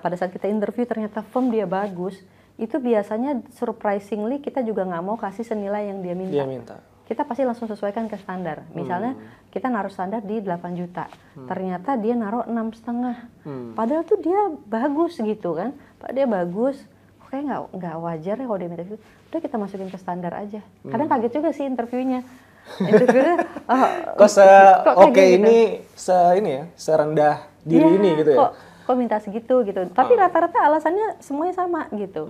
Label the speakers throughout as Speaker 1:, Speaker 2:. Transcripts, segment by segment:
Speaker 1: pada saat kita interview ternyata firm dia bagus, itu biasanya surprisingly kita juga nggak mau kasih senilai yang dia minta. Kita pasti langsung sesuaikan ke standar. Misalnya kita naruh standar di 8 juta, ternyata dia naruh 6,5. Padahal tuh dia bagus gitu kan, dia bagus. Oke, nggak wajar ya kalau dia minta itu. Udah kita masukin ke standar aja. Kadang kaget juga sih interviewnya. Interviewnya
Speaker 2: oke ini serendah diri ini gitu ya.
Speaker 1: Kok minta segitu gitu. Tapi rata-rata alasannya semuanya sama gitu.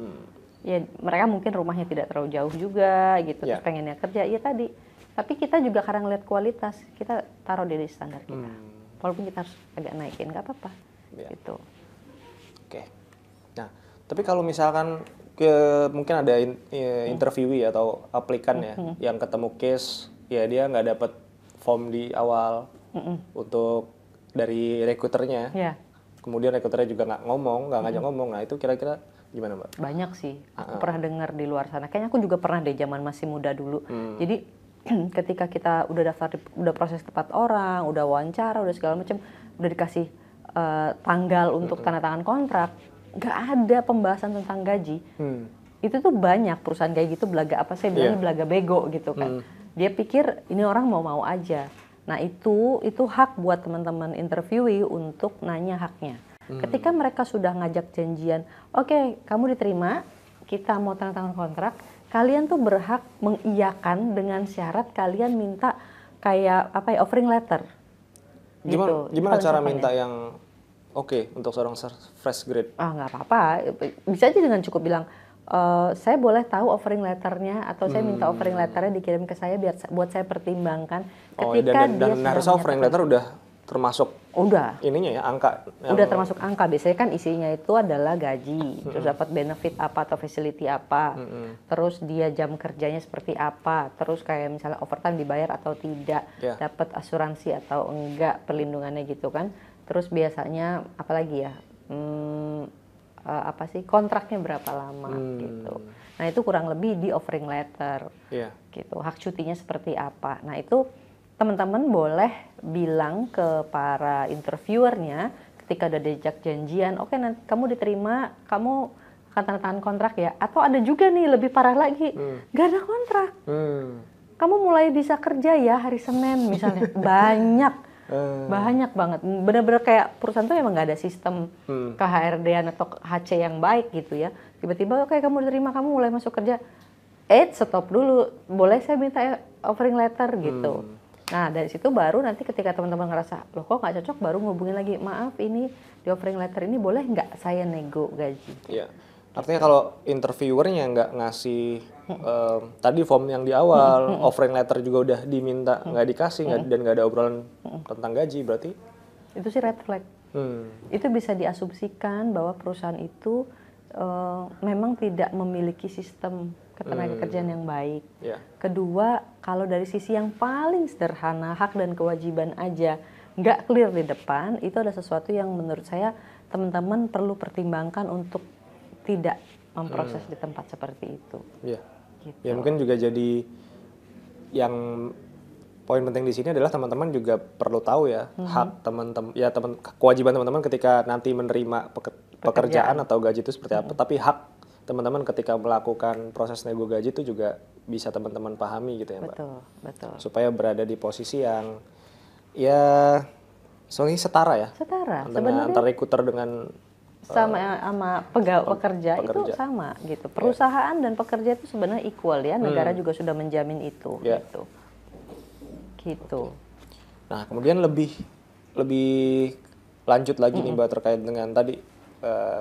Speaker 1: Ya mereka mungkin rumahnya tidak terlalu jauh juga gitu, terus pengennya kerja, ya tadi. Tapi kita juga kadang lihat kualitas, kita taruh di standar kita. Walaupun kita harus agak naikin, nggak apa-apa. Gitu.
Speaker 2: Oke. Nah, tapi kalau misalkan mungkin ada interviewee atau aplikan ya, yang ketemu case, ya dia nggak dapat form di awal untuk dari rekruternya. Kemudian rekruternya juga nggak ngajak ngomong. Nah itu kira-kira gimana Mbak?
Speaker 1: Banyak sih, aku pernah dengar di luar sana. Kayaknya aku juga pernah deh zaman masih muda dulu. Jadi ketika kita udah daftar, udah proses tempat orang, udah wawancara, udah segala macam, udah dikasih tanggal untuk tanda tangan kontrak, nggak ada pembahasan tentang gaji. Itu tuh banyak perusahaan kayak gitu belaga apa saya bilangnya belaga bego gitu kan. Dia pikir ini orang mau aja. Nah itu hak buat teman-teman interviewee untuk nanya haknya. Ketika mereka sudah ngajak janjian, oke, kamu diterima, kita mau tanda tangan kontrak, kalian tuh berhak mengiyakan dengan syarat kalian minta kayak offering letter.
Speaker 2: Gimana cara minta yang oke untuk seorang fresh grade?
Speaker 1: Nggak apa-apa, bisa aja dengan cukup bilang, saya boleh tahu offering letternya atau saya minta offering letternya dikirim ke saya buat saya pertimbangkan. Ketika
Speaker 2: dan harusnya offering letter udah termasuk ininya ya, angka
Speaker 1: udah termasuk angka. Biasanya kan isinya itu adalah gaji, terus dapat benefit apa atau facility apa, terus dia jam kerjanya seperti apa, terus kayak misalnya overtime dibayar atau tidak, dapat asuransi atau enggak, perlindungannya gitu kan. Terus biasanya apalagi ya, kontraknya berapa lama gitu. Nah itu kurang lebih di offering letter gitu, hak cutinya seperti apa. Nah itu teman-teman boleh bilang ke para interviewernya ketika udah diajak janjian, oke, nanti kamu diterima, kamu akan tanda tangan kontrak ya. Atau ada juga nih lebih parah lagi, gak ada kontrak, kamu mulai bisa kerja ya hari Senin misalnya. Banyak banget, bener-bener kayak perusahaan tuh emang gak ada sistem KHRD-an atau HC yang baik gitu ya. Tiba-tiba oke, kamu diterima, kamu mulai masuk kerja, stop dulu, boleh saya minta offering letter gitu. Nah dari situ baru nanti ketika teman-teman ngerasa loh kok nggak cocok, baru ngubungin lagi, maaf ini di offering letter ini boleh nggak saya nego gaji.
Speaker 2: Artinya kalau interviewernya nggak ngasih tadi form yang di awal, offering letter juga udah diminta nggak dikasih, dan nggak ada obrolan tentang gaji, berarti
Speaker 1: itu sih red flag. Itu bisa diasumsikan bahwa perusahaan itu memang tidak memiliki sistem ketenagakerjaan yang baik. Kedua, kalau dari sisi yang paling sederhana, hak dan kewajiban aja nggak clear di depan, itu ada sesuatu yang menurut saya teman-teman perlu pertimbangkan untuk tidak memproses di tempat seperti itu. Gitu.
Speaker 2: Ya mungkin juga jadi yang poin penting di sini adalah teman-teman juga perlu tahu ya hak teman-teman, kewajiban teman-teman ketika nanti menerima pekerjaan atau gaji itu seperti apa, tapi hak teman-teman ketika melakukan proses nego gaji itu juga bisa teman-teman pahami gitu ya Mbak.
Speaker 1: Betul.
Speaker 2: Supaya berada di posisi yang ya soalnya setara ya.
Speaker 1: Sebenarnya
Speaker 2: antara rekruter dengan
Speaker 1: sama pekerja itu sama gitu. Perusahaan dan pekerja itu sebenarnya equal ya. Negara juga sudah menjamin itu gitu.
Speaker 2: Nah, kemudian lebih lanjut lagi nih Mbak terkait dengan tadi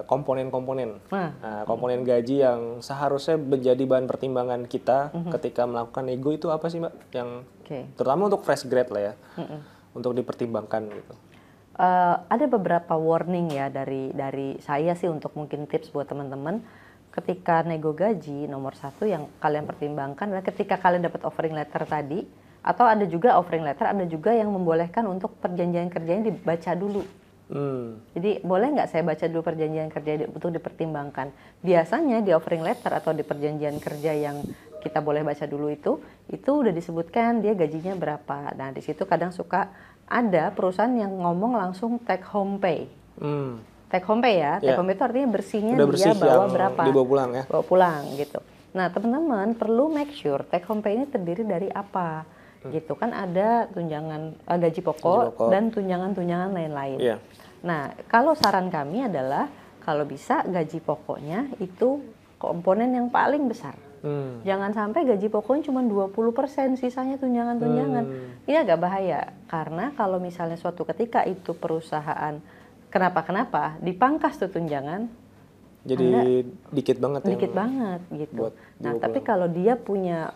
Speaker 2: komponen-komponen. Nah, komponen gaji yang seharusnya menjadi bahan pertimbangan kita ketika melakukan nego itu apa sih Mbak? Yang terutama untuk fresh grade lah ya. Untuk dipertimbangkan gitu.
Speaker 1: Ada beberapa warning ya dari saya sih untuk mungkin tips buat teman-teman ketika nego gaji. Nomor satu yang kalian pertimbangkan adalah ketika kalian dapat offering letter tadi, atau ada juga offering letter, ada juga yang membolehkan untuk perjanjian kerjanya dibaca dulu. Jadi boleh nggak saya baca dulu perjanjian kerja untuk dipertimbangkan. Biasanya di offering letter atau di perjanjian kerja yang kita boleh baca dulu itu udah disebutkan dia gajinya berapa. Nah di situ kadang suka ada perusahaan yang ngomong langsung take home pay. take home pay ya. Take
Speaker 2: Ya.
Speaker 1: home pay itu artinya bersihnya
Speaker 2: Udah
Speaker 1: dia
Speaker 2: bersih
Speaker 1: bawa
Speaker 2: yang
Speaker 1: berapa.
Speaker 2: dibawa pulang ya.
Speaker 1: Bawa pulang gitu. Nah, teman-teman perlu make sure take home pay ini terdiri dari apa. Gitu kan ada tunjangan gaji pokok dan tunjangan-tunjangan lain-lain.
Speaker 2: Iya.
Speaker 1: Nah, kalau saran kami adalah kalau bisa gaji pokoknya itu komponen yang paling besar. Jangan sampai gaji pokoknya cuma 20%, sisanya tunjangan-tunjangan. Ini agak bahaya karena kalau misalnya suatu ketika itu perusahaan kenapa-kenapa dipangkas tuh tunjangan,
Speaker 2: jadi dikit banget ya.
Speaker 1: dikit banget gitu.
Speaker 2: buat
Speaker 1: Nah, tapi kalau dia punya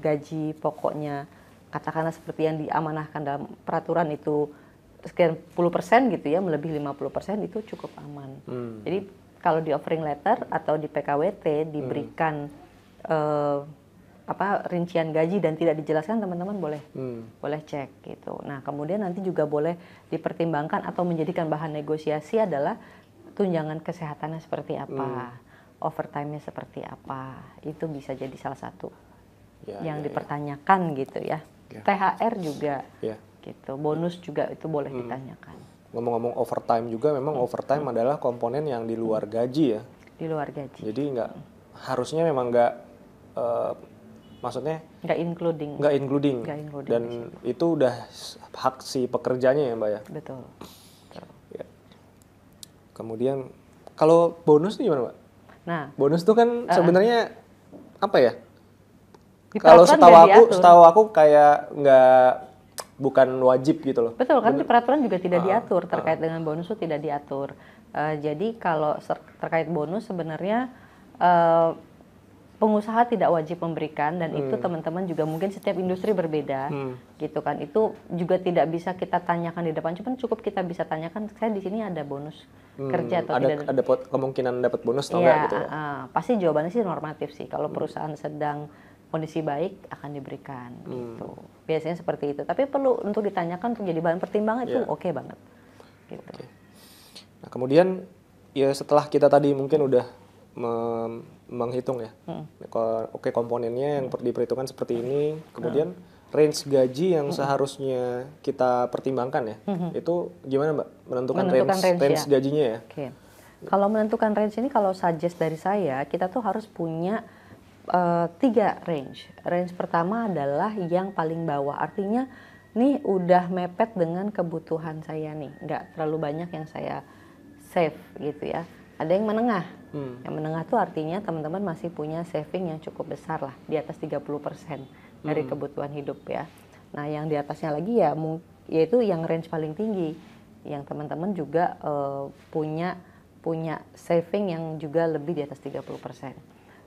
Speaker 1: gaji pokoknya katakanlah seperti yang diamanahkan dalam peraturan itu sekian puluh persen gitu ya, melebihi 50% itu cukup aman. Jadi kalau di offering letter atau di PKWT diberikan rincian gaji dan tidak dijelaskan, teman-teman boleh cek gitu. Nah, kemudian nanti juga boleh dipertimbangkan atau menjadikan bahan negosiasi adalah tunjangan kesehatannya seperti apa, overtime-nya seperti apa. Itu bisa jadi salah satu yang dipertanyakan gitu ya. THR juga gitu, bonus juga itu boleh ditanyakan.
Speaker 2: Ngomong-ngomong overtime juga, memang overtime adalah komponen yang di luar gaji ya.
Speaker 1: Di luar gaji.
Speaker 2: Jadi harusnya memang maksudnya
Speaker 1: nggak including.
Speaker 2: Dan itu udah hak si pekerjanya ya Mbak ya.
Speaker 1: Betul.
Speaker 2: Ya. Kemudian kalau bonus itu gimana Mbak?
Speaker 1: Nah,
Speaker 2: bonus itu kan sebenarnya apa ya?
Speaker 1: di
Speaker 2: Kalau
Speaker 1: peraturan
Speaker 2: setahu aku kayak bukan wajib gitu loh.
Speaker 1: Betul kan, di peraturan juga tidak diatur terkait dengan bonus itu tidak diatur. Jadi kalau terkait bonus sebenarnya pengusaha tidak wajib memberikan, dan itu teman-teman juga mungkin setiap industri berbeda gitu kan. Itu juga tidak bisa kita tanyakan di depan, cukup kita bisa tanyakan, saya di sini ada bonus kerja atau tidak.
Speaker 2: Ada kemungkinan dapat bonus atau enggak gitu ya?
Speaker 1: Pasti jawabannya sih normatif sih. Kalau perusahaan sedang kondisi baik akan diberikan gitu. Biasanya seperti itu. Tapi perlu untuk ditanyakan, untuk jadi bahan pertimbangan itu oke banget. Gitu.
Speaker 2: Okay. Nah, kemudian ya setelah kita tadi mungkin udah menghitung ya, oke komponennya yang diperhitungkan seperti ini, kemudian range gaji yang seharusnya kita pertimbangkan ya, itu gimana Mbak menentukan range gajinya ya?
Speaker 1: Okay. Kalau menentukan range ini, kalau suggest dari saya, kita tuh harus punya 3 range. Range pertama adalah yang paling bawah, artinya nih udah mepet dengan kebutuhan saya nih, nggak terlalu banyak yang saya save gitu ya. Ada yang menengah. Yang menengah tuh artinya teman-teman masih punya saving yang cukup besar lah, di atas 30% dari kebutuhan hidup ya. Nah, yang di atasnya lagi ya yaitu yang range paling tinggi, yang teman-teman juga punya saving yang juga lebih di atas 30%.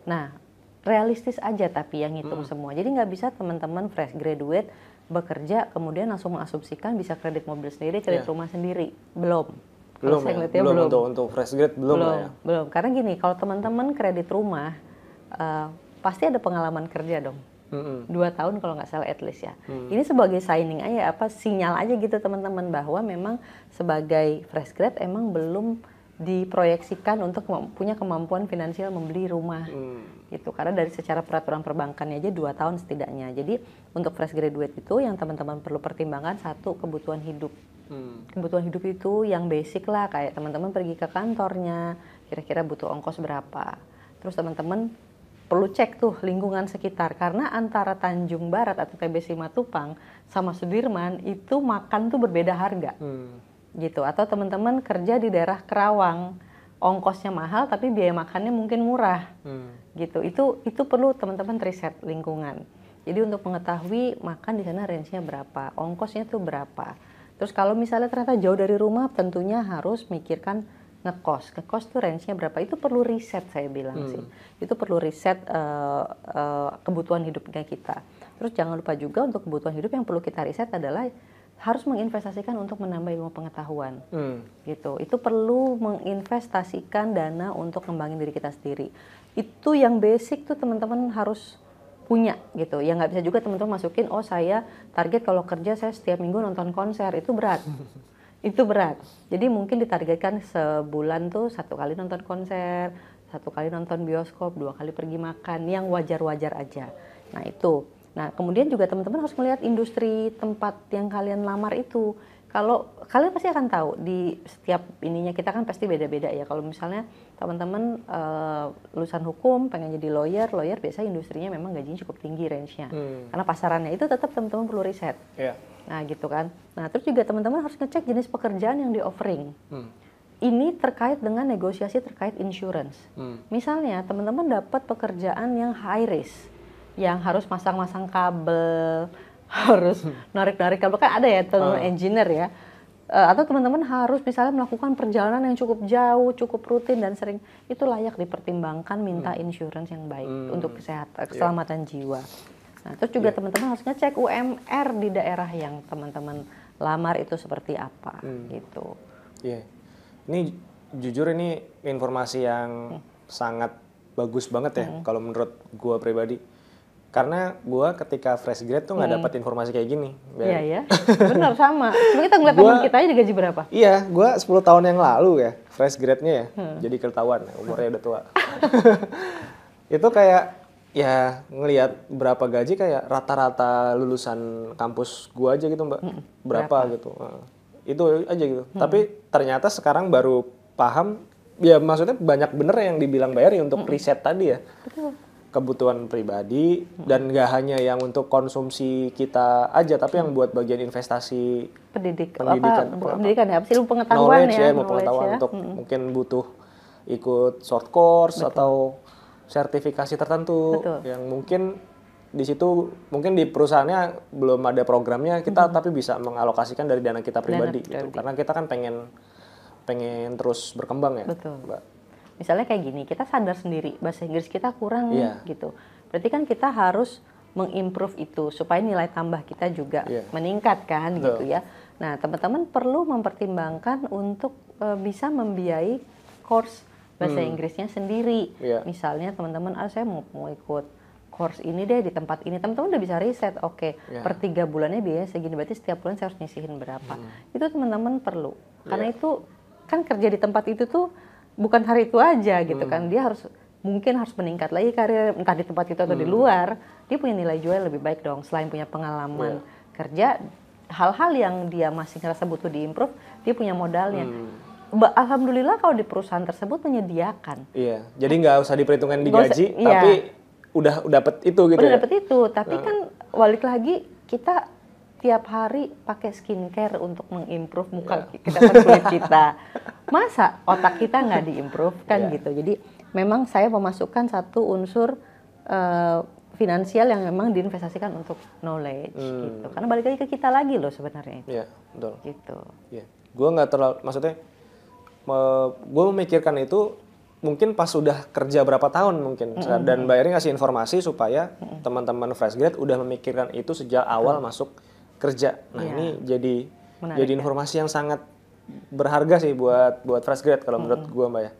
Speaker 1: Nah, realistis aja tapi yang ngitung semua. Jadi nggak bisa teman-teman fresh graduate bekerja kemudian langsung mengasumsikan bisa kredit mobil sendiri, kredit rumah sendiri. Belum untuk
Speaker 2: fresh grade belum.
Speaker 1: Karena gini, kalau teman-teman kredit rumah pasti ada pengalaman kerja dong. 2 tahun kalau nggak salah at least ya. Ini sebagai signing aja, sinyal aja gitu teman-teman, bahwa memang sebagai fresh grade emang belum diproyeksikan untuk punya kemampuan finansial membeli rumah gitu. Karena dari secara peraturan perbankannya aja 2 tahun setidaknya. Jadi untuk fresh graduate itu yang teman-teman perlu pertimbangkan, 1, kebutuhan hidup. Kebutuhan hidup itu yang basic lah, kayak teman-teman pergi ke kantornya kira-kira butuh ongkos berapa. Terus teman-teman perlu cek tuh lingkungan sekitar, karena antara Tanjung Barat atau TBC Matupang sama Sudirman itu makan tuh berbeda harga. Gitu. Atau teman-teman kerja di daerah Kerawang, ongkosnya mahal tapi biaya makannya mungkin murah. Gitu. Itu perlu teman-teman riset lingkungan. Jadi untuk mengetahui makan di sana range-nya berapa, ongkosnya tuh berapa. Terus kalau misalnya ternyata jauh dari rumah, tentunya harus mikirkan ngekos tuh range-nya berapa. Itu perlu riset, saya bilang sih. Itu perlu riset kebutuhan hidupnya kita. Terus jangan lupa juga untuk kebutuhan hidup yang perlu kita riset adalah harus menginvestasikan untuk menambah ilmu pengetahuan. Gitu. Itu perlu menginvestasikan dana untuk ngembangin diri kita sendiri. Itu yang basic tuh teman-teman harus punya gitu. Ya nggak bisa juga teman-teman masukin, saya target kalau kerja saya setiap minggu nonton konser, itu berat. Itu berat. Jadi mungkin ditargetkan sebulan tuh 1 kali nonton konser, 1 kali nonton bioskop, 2 kali pergi makan, yang wajar-wajar aja. Nah itu. Nah kemudian juga teman-teman harus melihat industri tempat yang kalian lamar itu. Kalau kalian pasti akan tahu di setiap ininya kita kan pasti beda-beda ya. Kalau misalnya teman-teman lulusan hukum pengen jadi lawyer biasanya industrinya memang gajinya cukup tinggi range-nya. Karena pasarannya itu tetap teman-teman perlu riset.
Speaker 2: Yeah.
Speaker 1: Nah gitu kan. Nah terus juga teman-teman harus ngecek jenis pekerjaan yang di offering. Ini terkait dengan negosiasi terkait insurance. Misalnya teman-teman dapat pekerjaan yang high risk, yang harus masang-masang kabel, harus narik-narik kabel, kan ada ya teman-teman engineer ya. Atau teman-teman harus misalnya melakukan perjalanan yang cukup jauh, cukup rutin dan sering, itu layak dipertimbangkan minta insurance yang baik untuk kesehatan, keselamatan jiwa. Nah, terus juga teman-teman harus ngecek UMR di daerah yang teman-teman lamar itu seperti apa gitu.
Speaker 2: Iya. Ini jujur ini informasi yang sangat bagus banget ya kalau menurut gua pribadi. Karena gua ketika fresh grad tuh nggak dapat informasi kayak gini.
Speaker 1: Iya ya, benar sama. Coba kita ngeliat teman kita aja digaji berapa?
Speaker 2: Iya, gua 10 tahun yang lalu ya fresh grade-nya ya. Jadi ketahuan umurnya udah tua. Itu kayak ya ngelihat berapa gaji kayak rata-rata lulusan kampus gua aja gitu Mbak. Berapa gitu. Itu aja gitu. Tapi ternyata sekarang baru paham, ya maksudnya banyak bener yang dibilang Bayari untuk riset tadi ya.
Speaker 1: Betul.
Speaker 2: Kebutuhan pribadi dan nggak hanya yang untuk konsumsi kita aja, tapi yang buat bagian investasi pendidikan
Speaker 1: ya, apa sih pengetahuan
Speaker 2: knowledge
Speaker 1: ya,
Speaker 2: mau pengetahuan ya. Untuk mungkin butuh ikut short course atau sertifikasi tertentu.
Speaker 1: Betul.
Speaker 2: Yang mungkin di situ mungkin di perusahaannya belum ada programnya, kita tapi bisa mengalokasikan dari dana kita pribadi gitu. Karena kita kan pengen terus berkembang ya.
Speaker 1: Betul.
Speaker 2: Mbak.
Speaker 1: Misalnya kayak gini, kita sadar sendiri bahasa Inggris kita kurang gitu. Berarti kan kita harus mengimprove itu supaya nilai tambah kita juga meningkat kan gitu ya. Nah, teman-teman perlu mempertimbangkan untuk bisa membiayai course bahasa Inggrisnya sendiri. Misalnya teman-teman, saya mau ikut course ini deh di tempat ini. Teman-teman udah bisa riset, per 3 bulannya biayanya segini, berarti setiap bulan saya harus nyisihin berapa. Itu teman-teman perlu. Karena itu kan kerja di tempat itu tuh bukan hari itu aja gitu kan, dia mungkin harus meningkat lagi karir, entah di tempat itu atau di luar, dia punya nilai jual lebih baik dong. Selain punya pengalaman kerja, hal-hal yang dia masih ngerasa butuh diimprove, dia punya modalnya. Alhamdulillah kalau di perusahaan tersebut menyediakan.
Speaker 2: Iya, jadi nggak usah diperhitungkan di gaji, tapi udah dapet itu gitu.
Speaker 1: Udah dapet itu, tapi kan balik lagi kita tiap hari pakai skincare untuk mengimprove muka kita, kulit kita. Masa otak kita nggak diimprove kan gitu. Jadi memang saya memasukkan satu unsur finansial yang memang diinvestasikan untuk knowledge gitu. Karena balik lagi ke kita lagi loh sebenarnya.
Speaker 2: Iya, betul.
Speaker 1: Gitu.
Speaker 2: Iya. Gue nggak terlalu, maksudnya gue memikirkan itu mungkin pas sudah kerja berapa tahun mungkin. Dan Mbak Eri ngasih informasi supaya teman-teman fresh grad udah memikirkan itu sejak awal masuk kerja. Nah ini jadi informasi yang sangat berharga sih buat fresh grad kalau menurut gue Mbak ya.